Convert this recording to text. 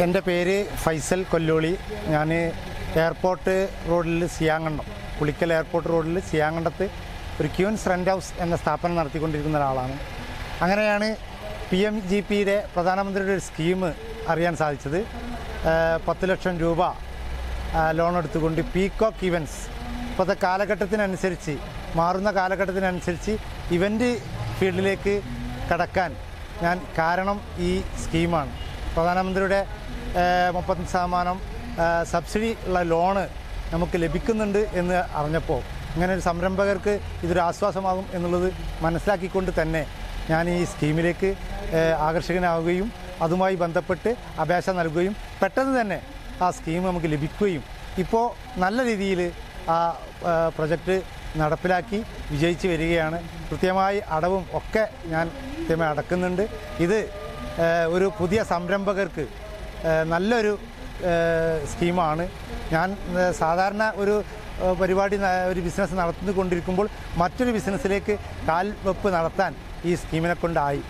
എൻ്റെ പേര് ഫൈസൽ കൊല്ലോളി. ഞാൻ എയർപോർട്ട് റോഡിൽ സിയാങ്കണ്ടം, പുളിക്കൽ എയർപോർട്ട് റോഡിൽ സിയാങ്കണ്ടത്ത് ഒരു ക്യൂൻസ് റെൻ്റ് ഹൗസ് എന്ന സ്ഥാപനം നടത്തിക്കൊണ്ടിരിക്കുന്ന ഒരാളാണ്. അങ്ങനെയാണ് PMGPയുടെ പ്രധാനമന്ത്രിയുടെ ഒരു സ്കീം അറിയാൻ സാധിച്ചത്. 10 ലക്ഷം രൂപ ലോൺ എടുത്തുകൊണ്ട് പീകോക്ക് ഇവൻറ്റ്സ്, ഇപ്പോഴത്തെ കാലഘട്ടത്തിനനുസരിച്ച്, മാറുന്ന കാലഘട്ടത്തിനനുസരിച്ച് ഇവൻ്റ് ഫീൽഡിലേക്ക് കടക്കാൻ ഞാൻ കാരണം ഈ സ്കീമാണ്. പ്രധാനമന്ത്രിയുടെ 30% സബ്സിഡി ഉള്ള ലോണ് നമുക്ക് ലഭിക്കുന്നുണ്ട് എന്ന് അറിഞ്ഞപ്പോൾ ഇങ്ങനെ ഒരു സംരംഭകർക്ക് ഇതൊരു ആശ്വാസമാകും എന്നുള്ളത് മനസ്സിലാക്കിക്കൊണ്ട് തന്നെ ഞാൻ ഈ സ്കീമിലേക്ക് ആകർഷകനാവുകയും അതുമായി ബന്ധപ്പെട്ട് അപേക്ഷ നൽകുകയും പെട്ടെന്ന് തന്നെ ആ സ്കീം നമുക്ക് ലഭിക്കുകയും ഇപ്പോൾ നല്ല രീതിയിൽ ആ പ്രൊജക്റ്റ് നടപ്പിലാക്കി വിജയിച്ച് വരികയാണ്. കൃത്യമായി അടവും ഒക്കെ ഞാൻ കൃത്യമായി അടക്കുന്നുണ്ട്. ഇത് ഒരു പുതിയ സംരംഭകർക്ക് നല്ലൊരു സ്കീമാണ്. ഞാൻ സാധാരണ ഒരു പരിപാടി, ഒരു ബിസിനസ് നടത്തിക്കൊണ്ടിരിക്കുമ്പോൾ മറ്റൊരു ബിസിനസ്സിലേക്ക് കാൽവെപ്പ് നടത്താൻ ഈ സ്കീമിനെ കൊണ്ടായി.